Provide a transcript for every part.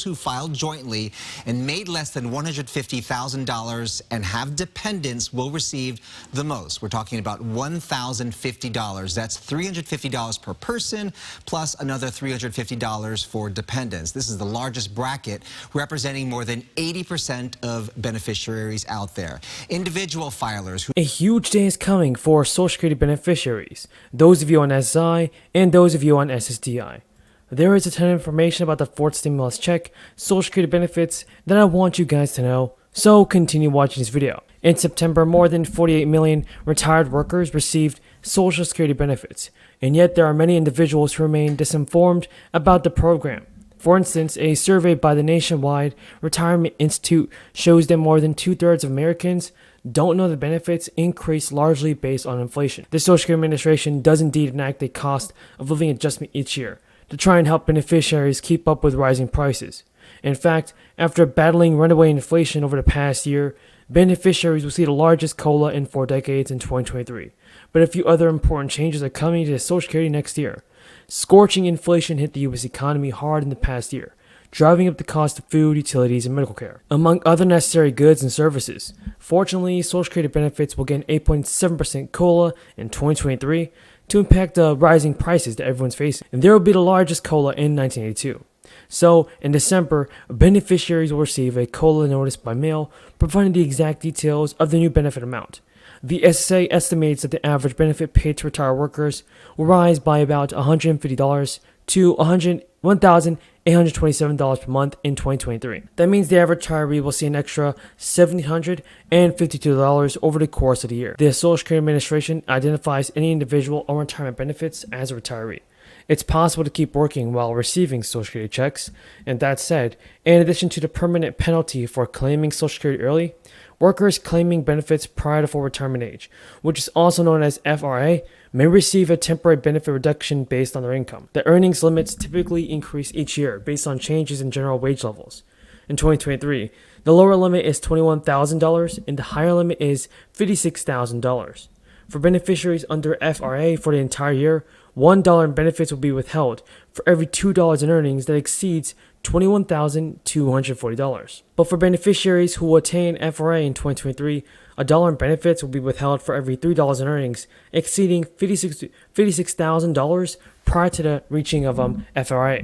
who filed jointly and made less than $150,000 and have dependents will receive the most. We're talking about $1,050. That's $350 per person plus another $350 for dependents. This is the largest bracket, representing more than 80% of beneficiaries out there. Individual filers who... A huge day is coming for Social Security beneficiaries, those of you on SSI and those of you on SSDI. There is a ton of information about the fourth stimulus check, Social Security benefits that I want you guys to know, so continue watching this video. In September, more than 48 million retired workers received Social Security benefits, and yet there are many individuals who remain disinformed about the program. For instance, a survey by the Nationwide Retirement Institute shows that more than 2/3 of Americans don't know the benefits increase largely based on inflation. The Social Security Administration does indeed enact a cost of living adjustment each year to try and help beneficiaries keep up with rising prices. In fact, after battling runaway inflation over the past year, beneficiaries will see the largest COLA in 4 decades in 2023. But a few other important changes are coming to Social Security next year. Scorching inflation hit the U.S. economy hard in the past year, driving up the cost of food, utilities, and medical care, among other necessary goods and services. Fortunately, Social Security benefits will get an 8.7% COLA in 2023 to impact the rising prices that everyone's facing. And there will be the largest COLA in 1982. So, in December, beneficiaries will receive a COLA notice by mail, providing the exact details of the new benefit amount. The SSA estimates that the average benefit paid to retired workers will rise by about $150 to $1,827 per month in 2023. That means the average retiree will see an extra $752 over the course of the year. The Social Security Administration identifies any individual on retirement benefits as a retiree. It's possible to keep working while receiving Social Security checks, and that said, in addition to the permanent penalty for claiming Social Security early, workers claiming benefits prior to full retirement age, which is also known as FRA, may receive a temporary benefit reduction based on their income. The earnings limits typically increase each year based on changes in general wage levels. In 2023, the lower limit is $21,000 and the higher limit is $56,000. For beneficiaries under FRA for the entire year, $1 in benefits will be withheld for every $2 in earnings that exceeds $21,240. But for beneficiaries who will attain FRA in 2023, $1 in benefits will be withheld for every $3 in earnings exceeding $56,000 prior to the reaching of FRA.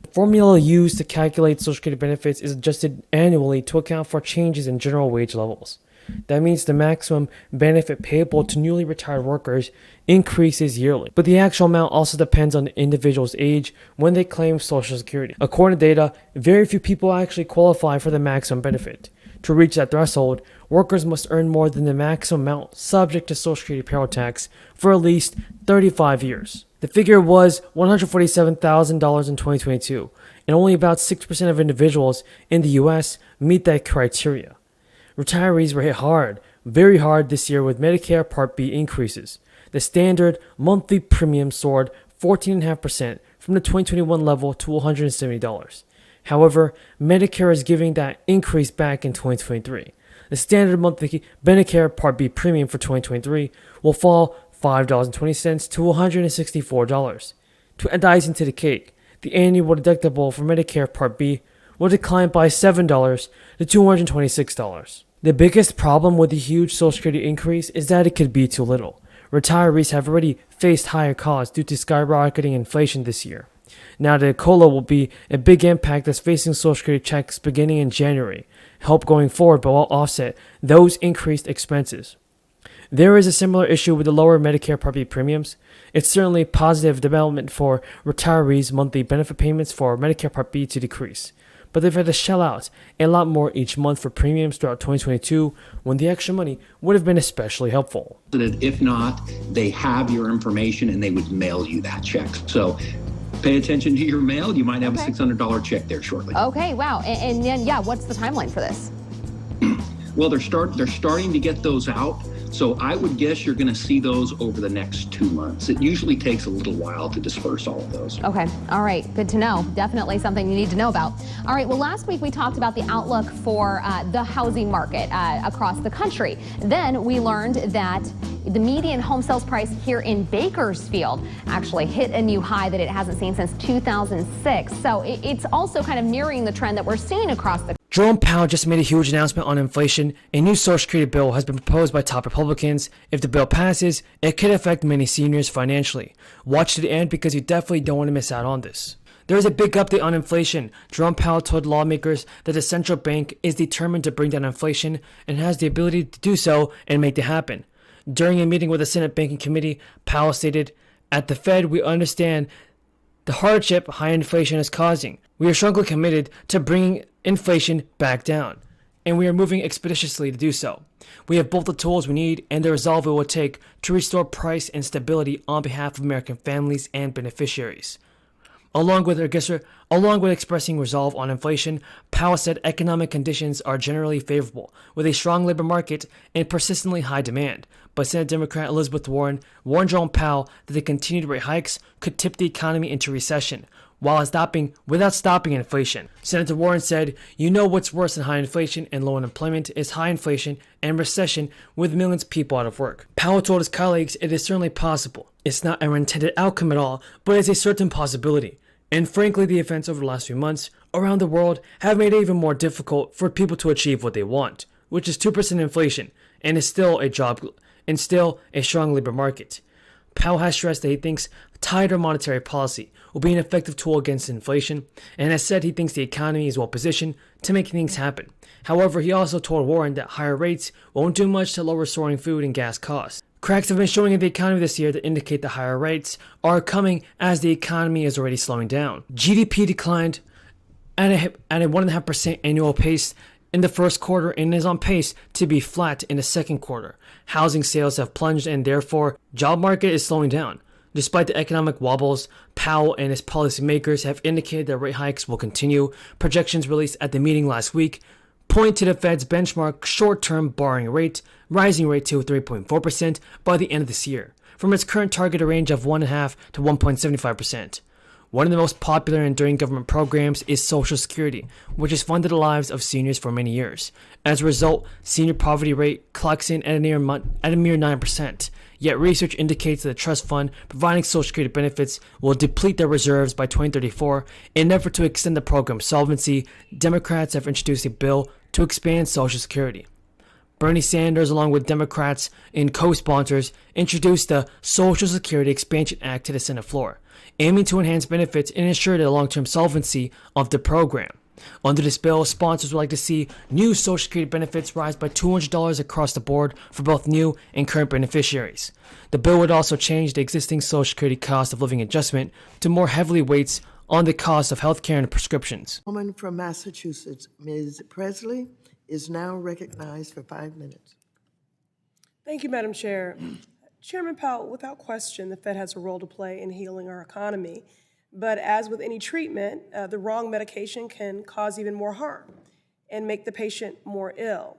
The formula used to calculate Social Security benefits is adjusted annually to account for changes in general wage levels. That means the maximum benefit payable to newly retired workers increases yearly. But the actual amount also depends on the individual's age when they claim Social Security. According to data, very few people actually qualify for the maximum benefit. To reach that threshold, workers must earn more than the maximum amount subject to Social Security payroll tax for at least 35 years. The figure was $147,000 in 2022, and only about 6% of individuals in the U.S. meet that criteria. Retirees were hit hard, very hard this year with Medicare Part B increases. The standard monthly premium soared 14.5% from the 2021 level to $170. However, Medicare is giving that increase back in 2023. The standard monthly Medicare Part B premium for 2023 will fall $5.20 to $164. To add icing to the cake, the annual deductible for Medicare Part B will decline by $7 to $226. The biggest problem with the huge Social Security increase is that it could be too little. Retirees have already faced higher costs due to skyrocketing inflation this year. Now the COLA will be a big impact that's facing Social Security checks beginning in January, help going forward but will offset those increased expenses. There is a similar issue with the lower Medicare Part B premiums. It's certainly a positive development for retirees' monthly benefit payments for Medicare Part B to decrease. But they've had to shell out a lot more each month for premiums throughout 2022 when the extra money would have been especially helpful. If not, they have your information and they would mail you that check. So pay attention to your mail. You might have a $600 check there shortly. Okay, wow. And then, yeah, what's the timeline for this? Well, they're starting to get those out. So I would guess you're going to see those over the next 2 months. It usually takes a little while to disperse all of those. Okay. All right. Good to know. Definitely something you need to know about. All right. Well, last week we talked about the outlook for the housing market across the country. Then we learned that The median home sales price here in Bakersfield actually hit a new high that it hasn't seen since 2006. So it's also kind of mirroring the trend that we're seeing across the Jerome Powell just made a huge announcement on inflation. A new Social Security bill has been proposed by top Republicans. If the bill passes, it could affect many seniors financially. Watch to the end because you definitely don't want to miss out on this. There is a big update on inflation. Jerome Powell told lawmakers that the central bank is determined to bring down inflation and has the ability to do so and make it happen. During a meeting with the Senate Banking Committee, Powell stated, "At the Fed, we understand the hardship high inflation is causing. We are strongly committed to bringing inflation back down, and we are moving expeditiously to do so. We have both the tools we need and the resolve it will take to restore price and stability on behalf of American families and beneficiaries." Along with expressing resolve on inflation, Powell said economic conditions are generally favorable, with a strong labor market and persistently high demand. But Senate Democrat Elizabeth Warren warned Jerome Powell that the continued rate hikes could tip the economy into recession, without stopping inflation. Senator Warren said, "You know what's worse than high inflation and low unemployment is high inflation and recession with millions of people out of work." Powell told his colleagues it is certainly possible. It's not an intended outcome at all, but it's a certain possibility. And frankly, the events over the last few months around the world have made it even more difficult for people to achieve what they want, which is 2% inflation and is still a strong labor market. Powell has stressed that he thinks tighter monetary policy will be an effective tool against inflation, and has said he thinks the economy is well positioned to make things happen. However, he also told Warren that higher rates won't do much to lower soaring food and gas costs. Cracks have been showing in the economy this year that indicate that higher rates are coming as the economy is already slowing down. GDP declined at a 1.5% annual pace in the first quarter and is on pace to be flat in the second quarter. Housing sales have plunged and therefore job market is slowing down. Despite the economic wobbles, Powell and his policymakers have indicated that rate hikes will continue. Projections released at the meeting last week point to the Fed's benchmark short-term borrowing rate rising rate to 3.4% by the end of this year, from its current targeted range of 1.5% to 1.75%. One of the most popular and enduring government programs is Social Security, which has funded the lives of seniors for many years. As a result, senior poverty rate clocks in at a mere 9%. Yet research indicates that the trust fund providing Social Security benefits will deplete their reserves by 2034. In an effort to extend the program's solvency, Democrats have introduced a bill to expand Social Security. Bernie Sanders, along with Democrats and co-sponsors, introduced the Social Security Expansion Act to the Senate floor, aiming to enhance benefits and ensure the long-term solvency of the program. Under this bill, sponsors would like to see new Social Security benefits rise by $200 across the board for both new and current beneficiaries. The bill would also change the existing Social Security cost of living adjustment to more heavily weights on the cost of health care and prescriptions. Woman from Massachusetts, Ms. Presley, is now recognized for 5 minutes. Thank you, Madam Chair. Chairman Powell, without question, the Fed has a role to play in healing our economy. But as with any treatment, the wrong medication can cause even more harm and make the patient more ill.